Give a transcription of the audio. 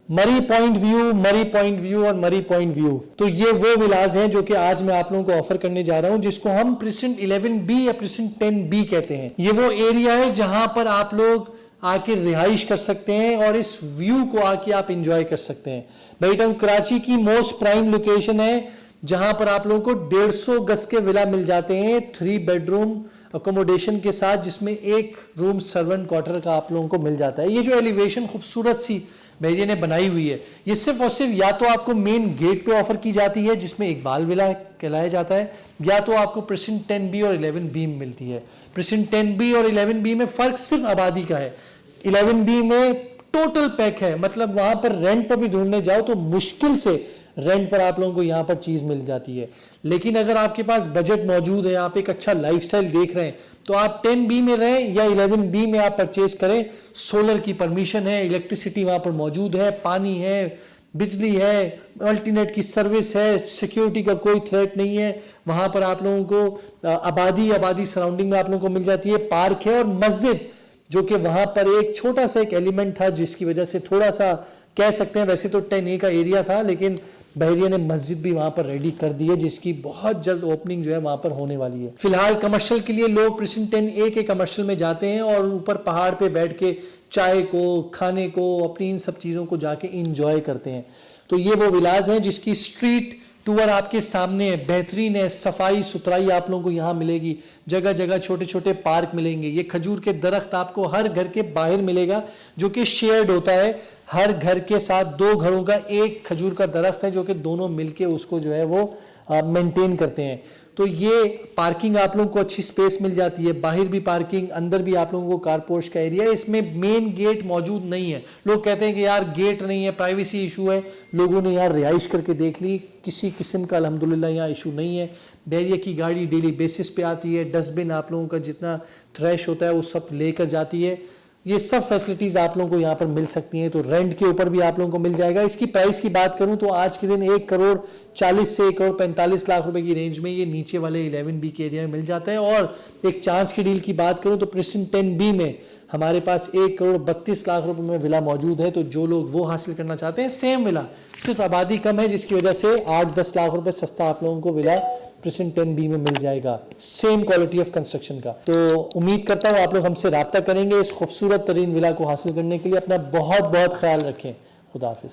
मरी point view और मरी पॉइंट व्यू। तो ये वो विलाज हैं जो कि आज मैं आप लोगों को ऑफर करने जा रहा हूं, जिसको हम प्रेसिडेंट 11B या प्रेसिडेंट 10B कहते हैं। ये वो एरिया है जहां पर आप लोग आके रिहाइश कर सकते हैं और इस व्यू को आके आप इंजॉय कर सकते हैं। बेटा कराची की मोस्ट प्राइम लोकेशन है जहां पर आप लोगों को 150 गज के विला मिल जाते हैं 3 बेडरूम अकोमोडेशन के साथ, जिसमें 1 रूम सर्वेंट क्वार्टर का आप लोगों को मिल जाता है। ये जो एलिवेशन खूबसूरत सी भैया ने बनाई हुई है, ये सिर्फ और सिर्फ या तो आपको मेन गेट पे ऑफर की जाती है जिसमें इकबाल विला कहलाया जाता है, या तो आपको प्रेसिडेंट 10B और 11B में मिलती है। प्रेसिडेंट 10B और 11B में फर्क सिर्फ आबादी का है। 11B में टोटल पैक है, मतलब वहां पर रेंट पर भी ढूंढने जाओ तो मुश्किल से रेंट पर आप लोगों को यहाँ पर चीज मिल जाती है। लेकिन अगर आपके पास बजट मौजूद है, आप एक अच्छा लाइफस्टाइल देख रहे हैं, तो आप 10B में रहें या 11B में आप परचेज करें। सोलर की परमिशन है, इलेक्ट्रिसिटी वहां पर मौजूद है, पानी है, बिजली है, अल्टरनेट की सर्विस है, सिक्योरिटी का कोई थ्रेट नहीं है। वहां पर आप लोगों को आबादी सराउंडिंग में आप लोगों को मिल जाती है। पार्क है और मस्जिद, जो कि वहां पर एक छोटा सा एक एलिमेंट था जिसकी वजह से थोड़ा सा कह सकते हैं, वैसे तो 10A का एरिया था लेकिन बहरिया ने मस्जिद भी वहां पर रेडी कर दी है, जिसकी बहुत जल्द ओपनिंग जो है वहां पर होने वाली है। फिलहाल कमर्शियल के लिए लोग प्रेसिडेंट 10A के कमर्शियल में जाते हैं और ऊपर पहाड़ पे बैठ के चाय को, खाने को, अपनी इन सब चीज़ों को जाके इंजॉय करते हैं। तो ये वो विलाज है जिसकी स्ट्रीट टूर आपके सामने है, बेहतरीन है, सफाई सुथराई आप लोगों को यहाँ मिलेगी। जगह जगह छोटे छोटे पार्क मिलेंगे। ये खजूर के दरख्त आपको हर घर के बाहर मिलेगा जो कि शेयर्ड होता है। हर घर के साथ 2 घरों का एक खजूर का दरख्त है जो कि दोनों मिलके उसको जो है वो मेंटेन करते हैं। तो ये पार्किंग आप लोगों को अच्छी स्पेस मिल जाती है, बाहर भी पार्किंग, अंदर भी आप लोगों को कारपोश का एरिया है। इसमें मेन गेट मौजूद नहीं है। लोग कहते हैं कि यार गेट नहीं है, प्राइवेसी इशू है। लोगों ने यार रिहाइश करके देख ली, किसी किस्म का अल्हम्दुलिल्लाह यहाँ इशू नहीं है। बहरिया की गाड़ी डेली बेसिस पे आती है, डस्टबिन आप लोगों का जितना ट्रैश होता है वो सब लेकर जाती है। ये सब फैसिलिटीज आप लोगों को यहाँ पर मिल सकती हैं। तो रेंट के ऊपर भी आप लोगों को मिल जाएगा। इसकी प्राइस की बात करूं तो आज के दिन 1 करोड़ 40 से 1 करोड़ 45 लाख रुपए की रेंज में ये नीचे वाले 11B के एरिया में मिल जाता है। और एक चांस की डील की बात करूं तो प्रेसिडेंट 10B में हमारे पास 1 करोड़ 32 लाख रुपए में विला मौजूद है। तो जो लोग वो हासिल करना चाहते हैं, सेम विला, सिर्फ आबादी कम है जिसकी वजह से 8-10 लाख रुपए सस्ता आप लोगों को विला प्रेसिडेंट 10B में मिल जाएगा, सेम क्वालिटी ऑफ कंस्ट्रक्शन का। तो उम्मीद करता हूँ आप लोग हमसे राब्ता करेंगे इस खूबसूरत तरीन विला को हासिल करने के लिए। अपना बहुत बहुत ख्याल रखें। खुदा हाफिज।